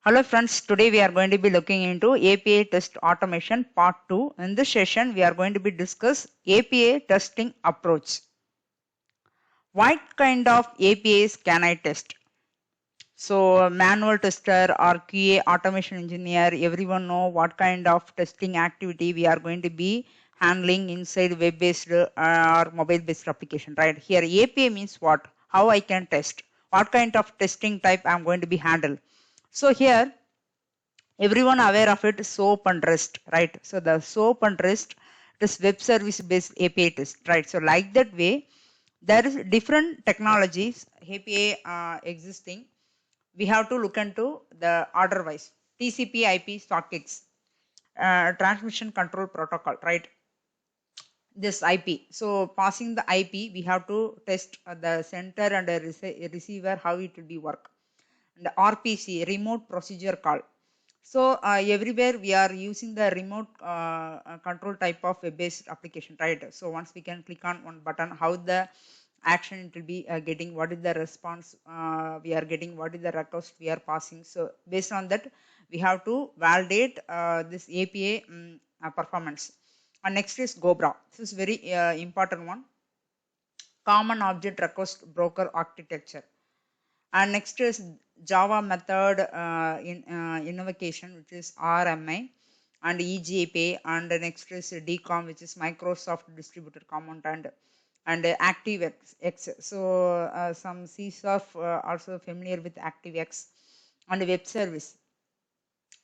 Hello friends, today we are going to be looking into API test automation part 2. In this session, we are going to be discuss API testing approach. What kind of APIs can I test? So manual tester or QA automation engineer, everyone know what kind of testing activity we are going to be handling inside web-based or mobile-based application, right? Here API means what? How I can test? What kind of testing type I am going to be handle? So here everyone aware of it, soap and rest, right? So the soap and rest is web service based API test, right? So like that way there is different technologies API existing. We have to look into the order wise. TCP IP sockets, transmission control protocol, right? This IP, so passing the IP we have to test the center and the receiver, how it will be work. And the RPC, remote procedure call. So everywhere we are using the remote control type of web-based application, right? So once we can click on one button, how the action it will be getting, what is the response we are getting, what is the request we are passing. So based on that, we have to validate this API performance. And next is GOBRA. This is very important one. Common Object Request Broker Architecture. And next is Java method invocation, which is RMI, and EGPA, and next is DCOM, which is Microsoft Distributed Common, and ActiveX. So some CSOF also familiar with ActiveX, and web service.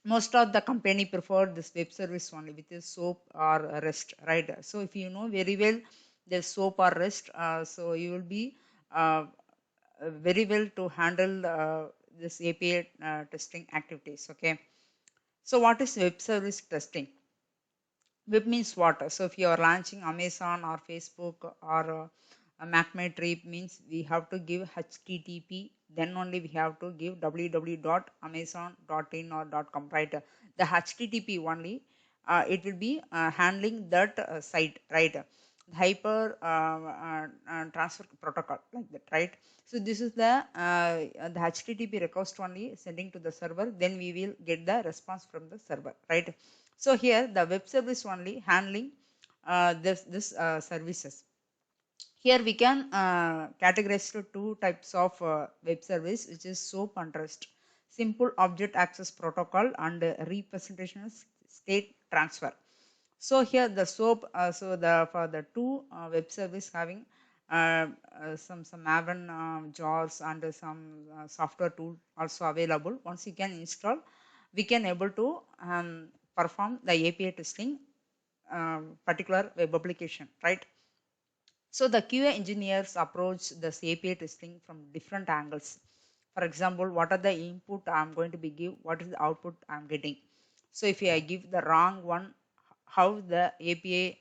Most of the company prefer this web service only, which is SOAP or REST, right? So if you know very well the SOAP or REST, so you will be very well to handle this API testing activities. Okay. So what is web service testing? Web means what? So if you are launching Amazon or Facebook or MacMetrip, means we have to give HTTP, then only we have to give www.amazon.in or .com, right? The HTTP only, it will be handling that site, right? Hyper transfer protocol, like that, right? So this is the HTTP request only sending to the server, then we will get the response from the server, right? So here the web service only handling this services. Here we can categorize to two types of web service, which is SOAP and REST. Simple Object Access Protocol and representation state transfer. So here the SOAP, so the for the two web service having some Maven jars and some software tool also available. Once you can install, we can able to perform the API testing particular web application, right? So the QA engineers approach this API testing from different angles. For example, what are the input I'm going to be give, what is the output I'm getting. So if I give the wrong one, how the API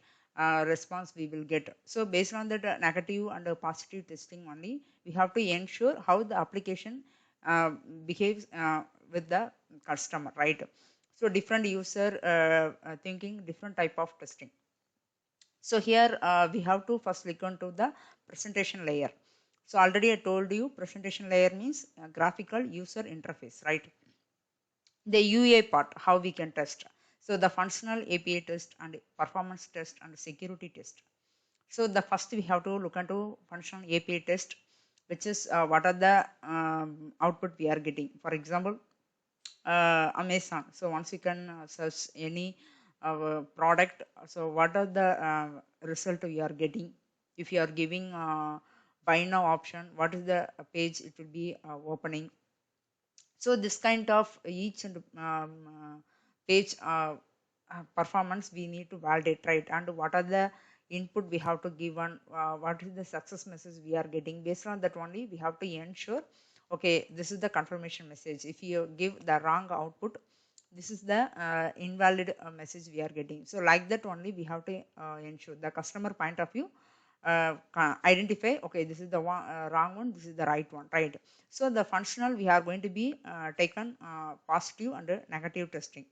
response we will get. So based on that negative and positive testing only, we have to ensure how the application behaves with the customer, right? So different user thinking, different type of testing. So here we have to first look into the presentation layer. So already I told you presentation layer means graphical user interface, right? The UA part, how we can test. So the functional API test and performance test and security test. So the first we have to look into functional API test, which is what are the output we are getting. For example, Amazon. So once you can search any product, so what are the result we are getting? If you are giving buy now option, what is the page it will be opening? So this kind of each and page performance we need to validate, right? And what are the input we have to give, and what is the success message we are getting. Based on that only we have to ensure, okay, this is the confirmation message. If you give the wrong output, this is the invalid message we are getting. So like that only we have to ensure the customer point of view, identify, okay, this is the one, wrong one, this is the right one, right? So the functional we are going to be taken positive and negative testing,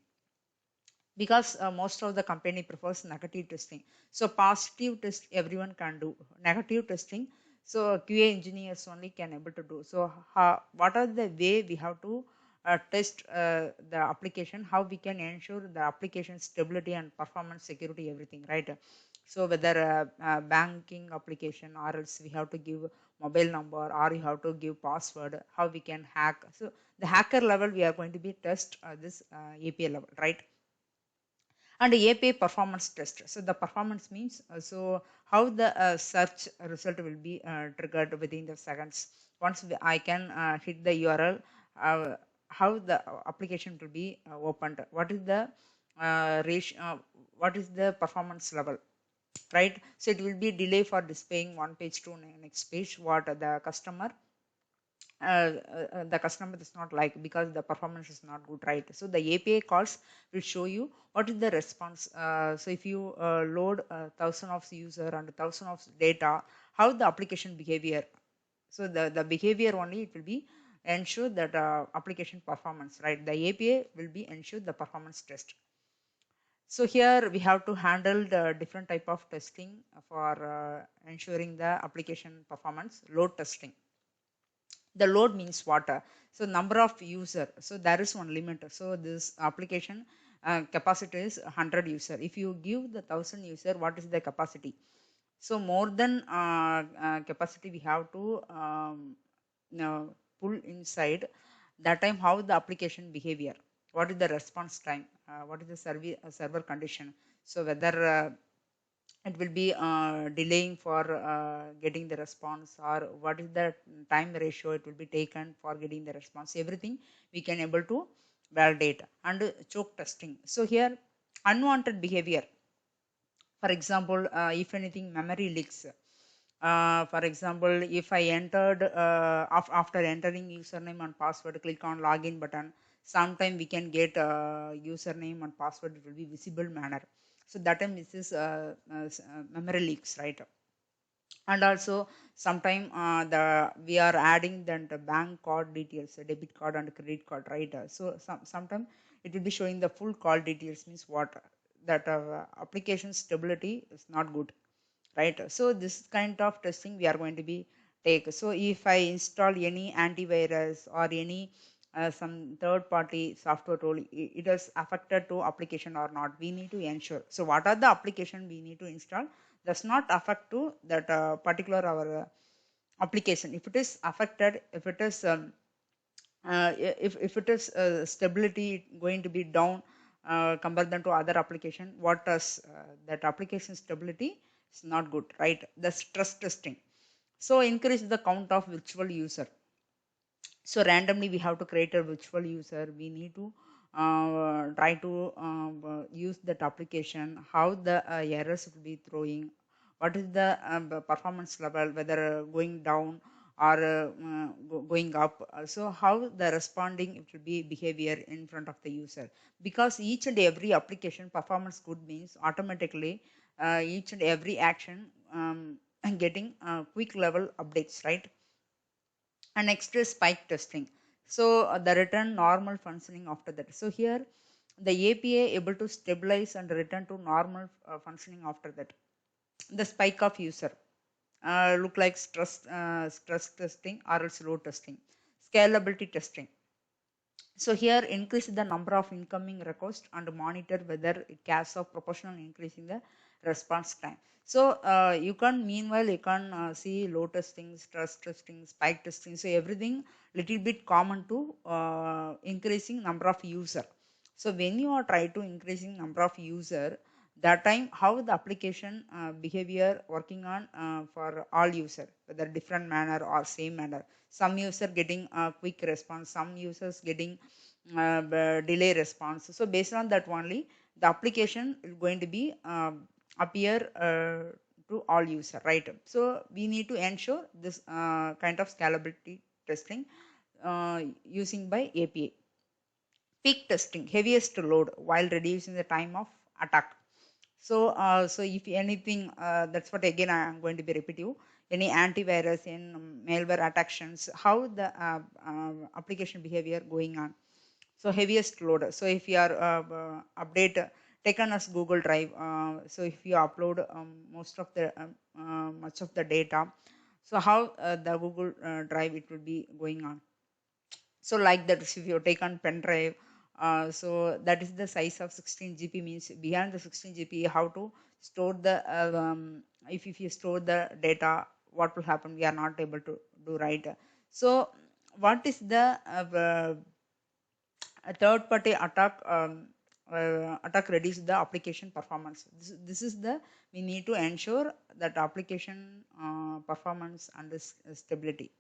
because most of the company prefers negative testing. So positive test everyone can do, negative testing so QA engineers only can able to do. So what are the way we have to test the application, how we can ensure the application stability and performance, security, everything, right? So whether banking application, or else we have to give mobile number, or you have to give password, how we can hack. So the hacker level we are going to be test this API level, right? And API performance test. So the performance means so how the search result will be triggered within the seconds. Once I can hit the URL, how the application will be opened. What is the ratio? What is the performance level? Right. So it will be delay for displaying one page to next page. What the the customer does not like, because the performance is not good, right? So the API calls will show you what is the response. So if you load thousand of user and thousand of data, how the application behavior. So the behavior only, it will be ensure that application performance, right? The API will be ensure the performance test. So here we have to handle the different type of testing for ensuring the application performance. Load testing. The load means what? So number of user. So there is one limit. So this application capacity is 100 user. If you give the 1000 user, what is the capacity? So more than capacity we have to pull inside. That time how the application behavior, what is the response time, what is the server condition. So whether it will be delaying for getting the response, or what is the time ratio it will be taken for getting the response, everything we can able to validate. And choke testing. So here unwanted behavior. For example, if anything memory leaks. For example, if I entered after entering username and password, click on login button, sometime we can get username and password, it will be visible manner. So that time this is memory leaks, right? And also sometime the we are adding then the bank card details, debit card and credit card, right? So sometime it will be showing the full call details, means what? That application stability is not good, right? So this kind of testing we are going to be take. So if I install any antivirus or any some third party software tool, it is affected to application or not, we need to ensure. So what are the application we need to install does not affect to that particular our application. If it is affected, if it is if it is stability going to be down compared than to other application, what does that application stability is not good, right? The stress testing. So increase the count of virtual user. So randomly we have to create a virtual user. We need to try to use that application, how the errors will be throwing, what is the performance level, whether going down or going up. So how the responding it will be behavior in front of the user. Because each and every application performance good means automatically each and every action getting quick level updates, right? And next is spike testing. So the return normal functioning after that. So here the API able to stabilize and return to normal functioning after that. The spike of user look like stress testing or else load testing. Scalability testing. So here increase the number of incoming requests and monitor whether it casts of proportional increase in the response time. So you can meanwhile you can see load testing, stress testing, spike testing. So everything little bit common to increasing number of user. So when you are try to increasing number of user, that time how the application behavior working on for all user, whether different manner or same manner. Some user getting a quick response, some users getting delay response. So based on that only the application is going to be appear to all user, right? So we need to ensure this kind of scalability testing using by API. Peak testing, heaviest load while reducing the time of attack. So, so if anything, that's what again I am going to be repetitive. Any antivirus in malware attacks, how the application behavior going on. So heaviest load. So if you are update taken as Google Drive, so if you upload most of the much of the data, so how the Google Drive it will be going on. So like that, if you take on pen drive, so that is the size of 16 GB, means beyond the 16 GB, how to store the, if you store the data, what will happen? We are not able to do, right? So what is the a third party attack, attack reduce the application performance. This is the, we need to ensure that application performance and stability.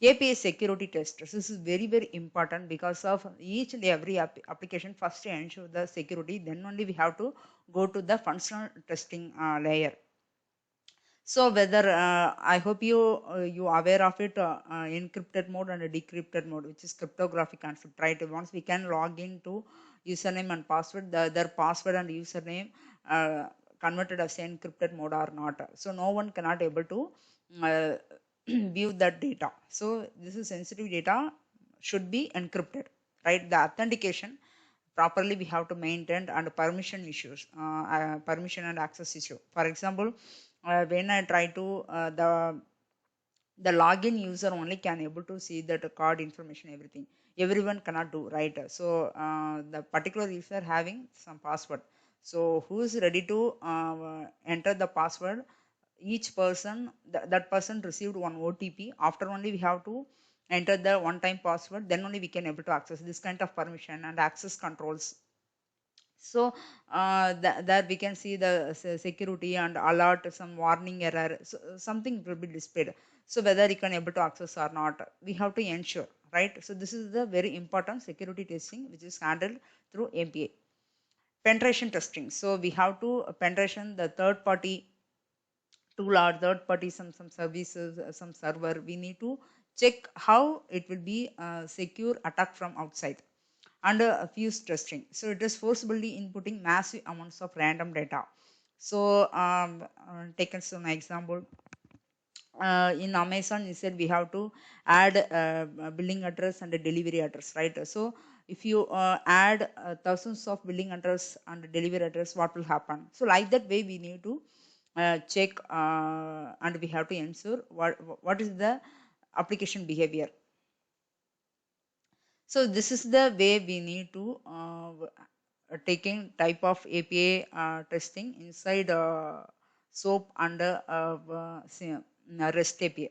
API security test. This is very, very important because of each and every application. First, to ensure the security, then only we have to go to the functional testing layer. So whether I hope you aware of it, encrypted mode and decrypted mode, which is cryptographic concept, right? Once we can log into username and password, their password and username uh, converted as encrypted mode or not. So no one cannot able to uh, view that data. So this is sensitive data, should be encrypted, right? The authentication properly we have to maintain, and permission issues, permission and access issue. For example, when I try to the login user only can able to see that card information, everything. Everyone cannot do, right? So the particular user having some password, so who is ready to enter the password, each person, that person received one OTP, after only we have to enter the one time password, then only we can able to access this kind of permission and access controls. So that we can see the security and alert some warning error, so, something will be displayed. So whether you can able to access or not, we have to ensure, right? So this is the very important security testing which is handled through API. Penetration testing. So we have to penetration the third party tool or third party, some services, some server. We need to check how it will be secure attack from outside. Under fuse testing, so it is forcibly inputting massive amounts of random data. So taken some example, in Amazon you said we have to add billing address and a delivery address, right? So if you add thousands of billing address and delivery address, what will happen? So like that way we need to check, and we have to ensure what is the application behavior. So this is the way we need to taking type of API testing inside SOAP and REST API,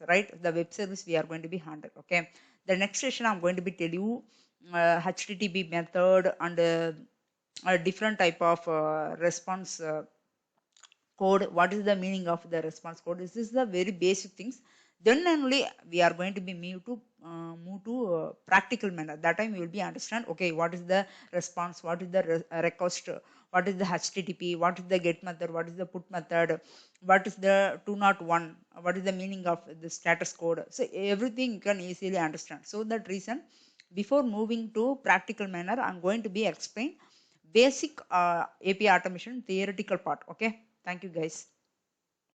right? The web service we are going to be handled. Okay. The next session I'm going to be tell you HTTP method and a different type of response code. What is the meaning of the response code? This is the very basic things. Then only we are going to be move to practical manner. That time you will be understand, okay, what is the response, what is the request, what is the HTTP, what is the get method, what is the put method, what is the 201, what is the meaning of the status code. So everything you can easily understand. So that reason, before moving to practical manner, I'm going to be explain basic API automation theoretical part. Okay. Thank you, guys.